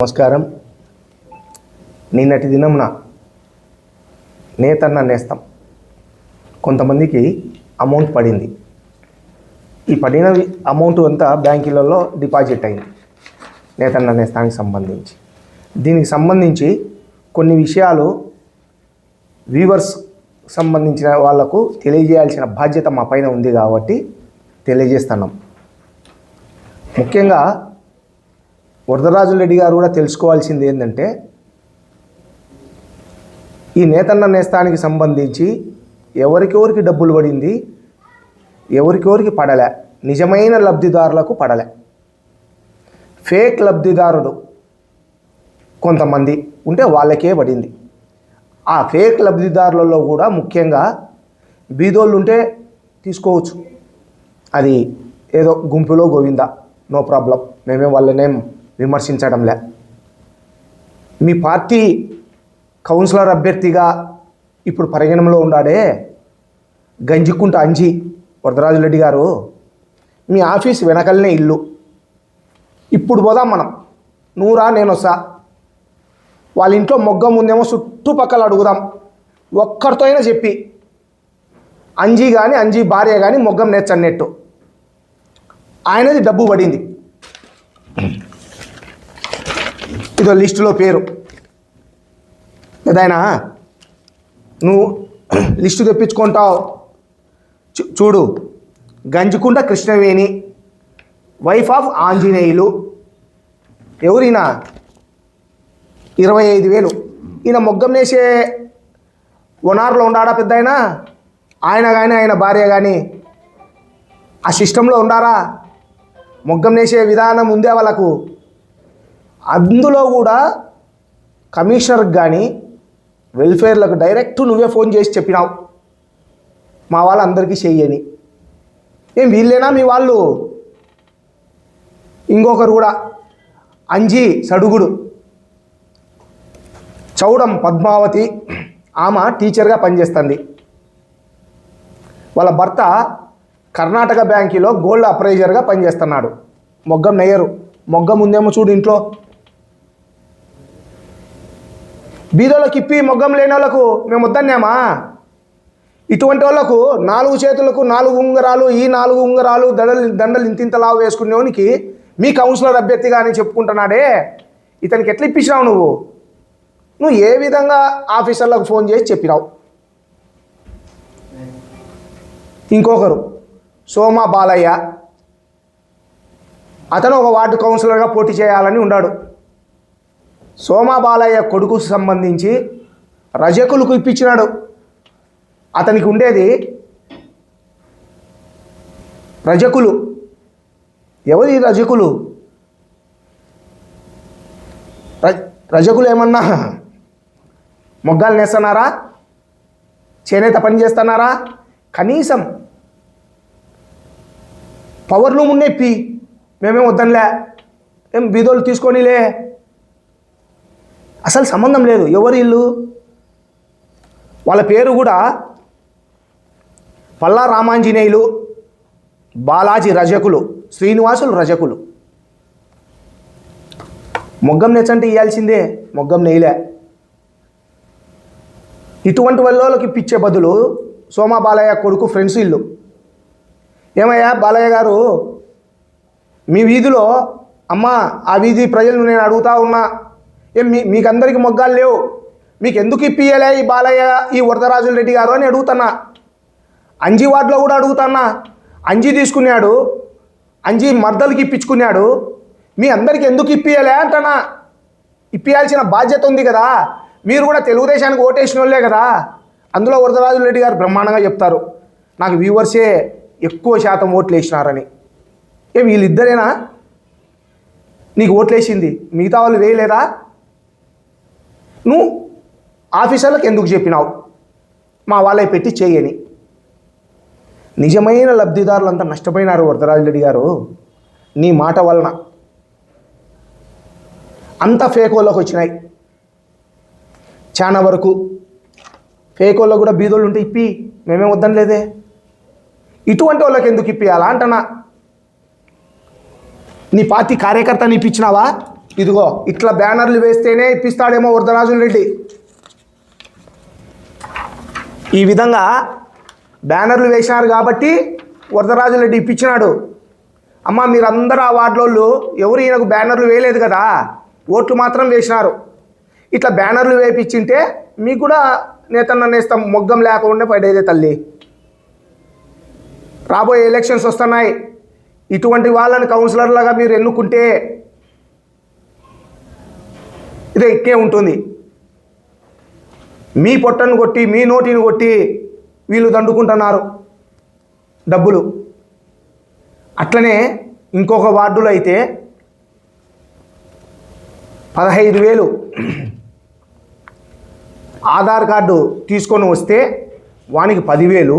నమస్కారం. నిన్నటి దినంన నేతన్న నేస్తం కొంతమందికి అమౌంట్ పడింది. ఈ పడిన అమౌంట్ అంతా బ్యాంకులలో డిపాజిట్ అయింది నేతన్న నేస్తానికి సంబంధించి. దీనికి సంబంధించి కొన్ని విషయాలు వ్యూవర్స్ సంబంధించిన వాళ్లకు తెలియజేయాల్సిన బాధ్యత మా పైన ఉంది కాబట్టి తెలియజేస్తున్నాం. ముఖ్యంగా వరదరాజుల రెడ్డి గారు కూడా తెలుసుకోవాల్సింది ఏంటంటే, ఈ నేతన్న నేస్తానికి సంబంధించి ఎవరికెవరికి డబ్బులు పడింది, ఎవరికెవరికి పడలే, నిజమైన లబ్ధిదారులకు పడలే. ఫేక్ లబ్ధిదారుడు కొంతమంది ఉంటే వాళ్ళకే పడింది. ఆ ఫేక్ లబ్ధిదారులలో కూడా ముఖ్యంగా బీదోళ్ళు ఉంటే తీసుకోవచ్చు, అది ఏదో గుంపులో గోవిందా, నో ప్రాబ్లం, మేమే వాళ్ళనేం విమర్శించడంలే. మీ పార్టీ కౌన్సిలర్ అభ్యర్థిగా ఇప్పుడు పరిగణనలో ఉన్నాడే గంజికుంట అంజి వరదరాజులరెడ్డి గారు, మీ ఆఫీస్ వెనకలనే ఇల్లు. ఇప్పుడు పోదాం మనం, నూరా నేను వస్తా, వాళ్ళ ఇంట్లో మొగ్గం ఉందేమో చుట్టుపక్కల అడుగుదాం, ఒక్కరితో అయినా చెప్పి అంజీ కానీ అంజీ భార్య కానీ మొగ్గం నేర్చన్నట్టు. ఆయనది డబ్బు పడింది, ఇదో లిస్టులో పేరు. ఏదైనా నువ్వు లిస్టు తెప్పించుకుంటావు చూడు. Ganjikunta Krishnaveni, wife of Anjaneyulu. ఎవరైనా 25,000. ఈయన మొగ్గం నేసే వనార్లో ఉండాడా పెద్ద ఆయన కానీ ఆయన భార్య కానీ ఆ సిస్టంలో ఉండారా? మొగ్గం నేసే విధానం ఉందే వాళ్ళకు. అందులో కూడా కమిషనర్కి కానీ వెల్ఫేర్లకు డైరెక్ట్ నువ్వే ఫోన్ చేసి చెప్పినావు మా వాళ్ళందరికీ చెయ్యని. ఏం వీళ్ళేనా మీ వాళ్ళు? ఇంకొకరు కూడా అంజీ సడుగుడు, చౌడం పద్మావతి, ఆమె టీచర్గా పనిచేస్తుంది. వాళ్ళ భర్త కర్ణాటక బ్యాంకులో గోల్డ్ అప్రైజర్గా పనిచేస్తున్నాడు. మొగ్గం నెయ్యరు, మొగ్గం ఉందేమో చూడు ఇంట్లో. బీదోళ్ళకి ఇప్పి మొగ్గం లేని వాళ్ళకు మేము వద్దన్నామా? ఇటువంటి వాళ్ళకు 4 చేతులకు 4 ఉంగరాలు, ఈ 4 ఉంగరాలు దండలు ఇంతింతలా వేసుకునేవానికి మీ కౌన్సిలర్ అభ్యర్థిగా అని చెప్పుకుంటున్నాడే, ఇతనికి ఎట్లా ఇప్పించినావు నువ్వు? నువ్వు ఏ విధంగా ఆఫీసర్లకు ఫోన్ చేసి చెప్పినావు? ఇంకొకరు సోమా బాలయ్య, అతను ఒక వార్డు కౌన్సిలర్గా పోటీ చేయాలని ఉన్నాడు. సోమా బాలయ్య కొడుకు సంబంధించి రజకులకు ఇప్పించినాడు. అతనికి ఉండేది రజకులు. ఎవరి రజకులు? రజకులు ఏమన్నా మొగ్గాలు నేస్తున్నారా? చేనేత పని చేస్తున్నారా? కనీసం పవర్లు మున్నెప్పి మేమేం వద్దనిలే, ఏం బీదోళ్ళు తీసుకొనిలే, అసలు సంబంధం లేదు. ఎవరు ఇల్లు? వాళ్ళ పేరు కూడా పల్లా రామాంజనేయులు, బాలాజీ రజకులు, శ్రీనివాసులు రజకులు. మొగ్గం నేర్చంటే ఇవ్వాల్సిందే, మొగ్గం నేయలే. ఇటువంటి వాళ్ళకి ఇప్పించే బదులు సోమా బాలయ్య కొడుకు ఫ్రెండ్స్ ఇల్లు. ఏమయ్యా బాలయ్య గారు, మీ వీధిలో అమ్మా ఆ వీధి ప్రజలను నేను అడుగుతా ఉన్నా, మీకందరికీ మొగ్గాలు లేవు, మీకు ఎందుకు ఇప్పియలే ఈ బాలయ్య ఈ వరదరాజుల రెడ్డి గారు అని అడుగుతున్నా. అంజీ వార్డులో కూడా అడుగుతున్నా. అంజీ తీసుకున్నాడు, అంజీ మర్దలకి ఇప్పించుకున్నాడు, మీ అందరికీ ఎందుకు ఇప్పియలే అంటనా? ఇప్పియాల్సిన బాధ్యత ఉంది కదా. మీరు కూడా తెలుగుదేశానికి ఓటేసిన వాళ్ళే కదా. అందులో వరదరాజుల రెడ్డి గారు బ్రహ్మాండంగా చెప్తారు, నాకు వ్యూవర్సే ఎక్కువ శాతం ఓట్లు వేసినారని. వీళ్ళిద్దరేనా నీకు ఓట్లేసింది? మిగతా వాళ్ళు వేయలేదా? నువ్వు ఆఫీసర్లకు ఎందుకు చెప్పినావు మా వాళ్ళవి పెట్టి చేయని? నిజమైన లబ్ధిదారులంతా నష్టపోయినారు వరదరాజులరెడ్డి గారు నీ మాట వలన. అంత ఫేకోళ్ళకి వచ్చినాయి. చాలా వరకు ఫేకోళ్ళకు కూడా బీదోళ్ళు ఉంటే ఇప్పి మేమేం వద్దనలేదే. ఇటువంటి వాళ్ళకి ఎందుకు ఇప్పియాలా అంటనా? నీ పార్టీ కార్యకర్తని ఇప్పించినావా? ఇదిగో ఇట్లా బ్యానర్లు వేస్తేనే ఇప్పిస్తాడేమో వరదరాజుల రెడ్డి. ఈ విధంగా బ్యానర్లు వేసినారు కాబట్టి వరదరాజుల రెడ్డి ఇప్పించినాడు. అమ్మ మీరందరూ ఆ వార్డులోళ్ళు ఎవరు ఈయనకు బ్యానర్లు వేయలేదు కదా, ఓట్లు మాత్రం వేసినారు. ఇట్లా బ్యానర్లు వేయించింటే మీకు కూడా నేతన్న నేస్తం మొగ్గం లేకుండా పడేదే తల్లి. రాబోయే ఎలక్షన్స్ వస్తున్నాయి. ఇటువంటి వాళ్ళని కౌన్సిలర్లుగా మీరు ఎన్నుకుంటే ఇదే ఇట్టే ఉంటుంది. మీ పొట్టను కొట్టి మీ నోటిని కొట్టి వీళ్ళు దండుకుంటున్నారు డబ్బులు. అట్లనే ఇంకొక వార్డులో అయితే 15,000 ఆధార్ కార్డు తీసుకొని వస్తే వానికి 10,000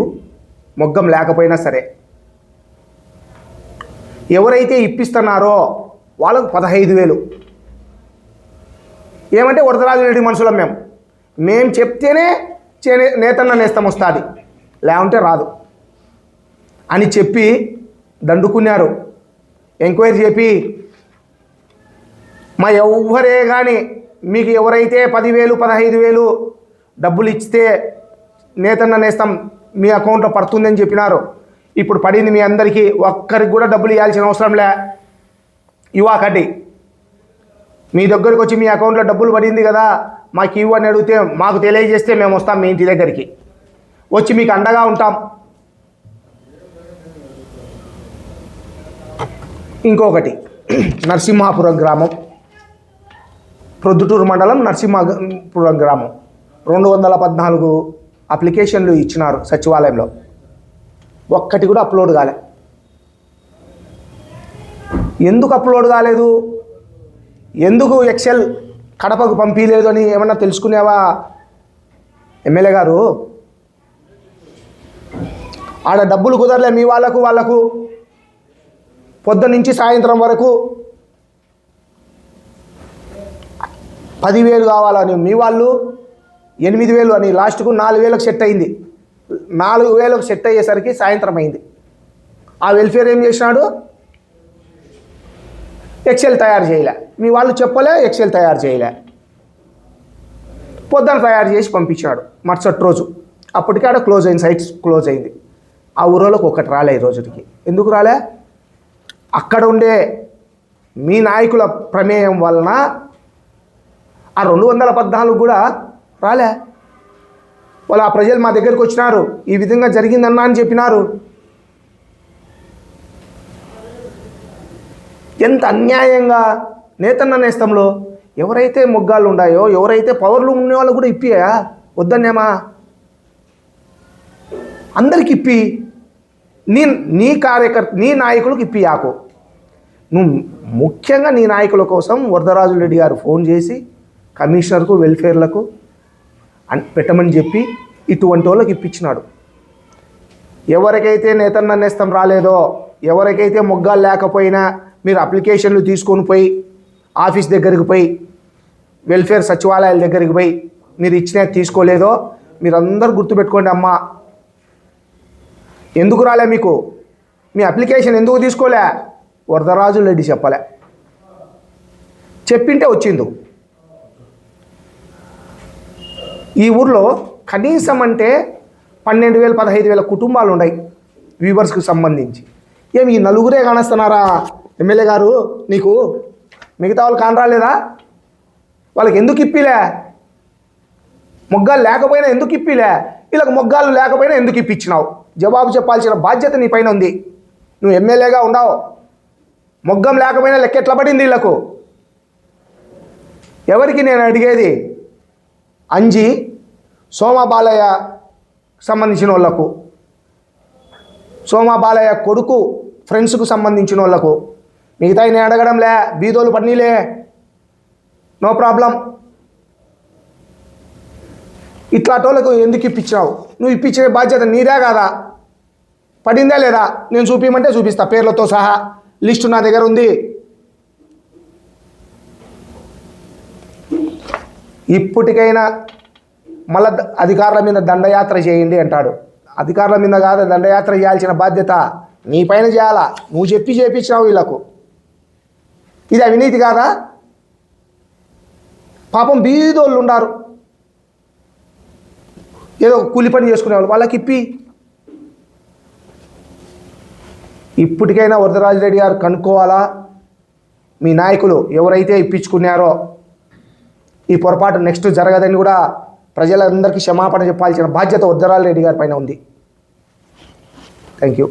మొగ్గం లేకపోయినా సరే. ఎవరైతే ఇప్పిస్తున్నారో వాళ్ళకు 15,000. ఏమంటే వరదరాజు రెడ్డి మనుషులం మేము చెప్తేనే నేతన్న నేస్తం వస్తుంది, లేకుంటే రాదు అని చెప్పి దండుకున్నారు. ఎంక్వైరీ చెప్పి మా ఎవ్వరే కానీ మీకు ఎవరైతే 10,000 15,000 డబ్బులు ఇస్తే నేతన్న నేస్తం మీ అకౌంట్లో పడుతుందని చెప్పినారు. ఇప్పుడు పడింది మీ అందరికీ. ఒక్కరికి కూడా డబ్బులు ఇవ్వాల్సిన అవసరం లే. ఇవాకటి మీ దగ్గరికి వచ్చి మీ అకౌంట్లో డబ్బులు పడింది కదా మాకు ఇవ్వు అని అడిగితే మాకు తెలియజేస్తే మేము వస్తాం మీ ఇంటి దగ్గరికి వచ్చి మీకు అండగా ఉంటాం. ఇంకొకటి నరసింహాపురం గ్రామం, ప్రొద్దుటూరు మండలం నరసింహాపురం గ్రామం 214 అప్లికేషన్లు ఇచ్చినారు సచివాలయంలో. ఒక్కటి కూడా అప్లోడ్ కాలే. ఎందుకు అప్లోడ్ కాలేదు, ఎందుకు ఎక్సెల్ కడపకు పంపించలేదు అని ఏమన్నా తెలుసుకునేవా ఎమ్మెల్యే గారు? ఆడ డబ్బులు కుదరలే మీ వాళ్ళకు పొద్దున్న నుంచి సాయంత్రం వరకు 10,000 కావాలని మీ వాళ్ళు 8,000 అని లాస్ట్కు 4,000కు సెట్ అయింది. 4,000కు సెట్ అయ్యేసరికి సాయంత్రం అయింది. ఆ వెల్ఫేర్ ఏం చేసినాడు, ఎక్సెల్ తయారు చేయలే. మీ వాళ్ళు చెప్పలే, ఎక్సెల్ తయారు చేయలే. పొద్దున తయారు చేసి పంపించాడు మరుసటి రోజు. అప్పటికే ఆడ క్లోజ్ అయింది, సైట్స్ క్లోజ్ అయింది. ఆ ఊరోళ్ళకి ఒకటి రాలే ఈ రోజుకి. ఎందుకు రాలే? అక్కడ ఉండే మీ నాయకుల ప్రమేయం వలన ఆ 214 కూడా రాలే. వాళ్ళు ఆ ప్రజలు మా దగ్గరికి వచ్చినారు, ఈ విధంగా జరిగిందన్నా అని చెప్పినారు. ఎంత అన్యాయంగా నేతన్న నేస్తంలో ఎవరైతే మొగ్గాలు ఉన్నాయో, ఎవరైతే పవర్లు ఉండే వాళ్ళు కూడా ఇప్పియా వద్దన్నేమా? అందరికి ఇప్పి నీ కార్యకర్త నీ నాయకులకు ఇప్పియాకు. నువ్వు ముఖ్యంగా నీ నాయకుల కోసం వరదరాజు రెడ్డి గారు ఫోన్ చేసి కమిషనర్కు వెల్ఫేర్లకు పెట్టమని చెప్పి ఇటువంటి వాళ్ళకి ఇప్పించినాడు. ఎవరికైతే నేతన్న నేస్తం రాలేదో, ఎవరికైతే మొగ్గాలు లేకపోయినా మీరు అప్లికేషన్లు తీసుకొని పోయి ఆఫీస్ దగ్గరికి పోయి వెల్ఫేర్ సచివాలయాల దగ్గరికి పోయి మీరు ఇచ్చినా తీసుకోలేదో మీరందరూ గుర్తుపెట్టుకోండి. అమ్మా ఎందుకు రాలే మీకు, మీ అప్లికేషన్ ఎందుకు తీసుకోలే? వరదరాజు రెడ్డి చెప్పలే. చెప్పింటే వచ్చింది. ఈ ఊర్లో కనీసం అంటే 12,000 15,000 కుటుంబాలు ఉన్నాయి వీవర్స్కి సంబంధించి. ఏమి ఈ నలుగురే కానస్తున్నారా ఎమ్మెల్యే గారు నీకు? మిగతా వాళ్ళు కానరాలేదా? వాళ్ళకి ఎందుకు ఇప్పిలే? మొగ్గాలు లేకపోయినా ఎందుకు ఇప్పిలే? వీళ్ళకి మొగ్గాలు లేకపోయినా ఎందుకు ఇప్పించినావు? జవాబు చెప్పాల్సిన బాధ్యత నీ పైన ఉంది. నువ్వు ఎమ్మెల్యేగా ఉన్నావు. మొగ్గం లేకపోయినా లెక్క ఎట్లా పడింది వీళ్ళకు? ఎవరికి నేను అడిగేది? అంజి సోమబాలయ్య సంబంధించిన వాళ్ళకు, సోమబాలయ్య కొడుకు ఫ్రెండ్స్కు సంబంధించిన వాళ్ళకు. మిగతా నేను అడగడంలే, బీదోలు పన్నీలే, నో ప్రాబ్లం. ఇట్లాంటోళ్ళకు ఎందుకు ఇప్పించావు? నువ్వు ఇప్పించే బాధ్యత నీదే కాదా? పడిందా లేదా? నేను చూపించమంటే చూపిస్తా, పేర్లతో సహా లిస్టు నా దగ్గర ఉంది. ఇప్పటికైనా మళ్ళా అధికారుల మీద దండయాత్ర చేయండి అంటాడు. అధికారుల మీద కాదు దండయాత్ర చేయాల్సిన బాధ్యత నీ పైన చేయాలా. నువ్వు చెప్పి చేయించినావు వీళ్ళకు. ఇది అవినీతి కాదా? పాపం బీదోళ్ళు ఉన్నారు, ఏదో కూలి పని చేసుకునేవాళ్ళు, వాళ్ళకి ఇప్పి. ఇప్పటికైనా వరదరాజిరెడ్డి గారు కనుక్కోవాలా, మీ నాయకులు ఎవరైతే ఇప్పించుకున్నారో ఈ పొరపాటు నెక్స్ట్ జరగదని కూడా ప్రజలందరికీ క్షమాపణ చెప్పాల్సిన బాధ్యత వరదరాజిరెడ్డి గారి పైన ఉంది. Thank you.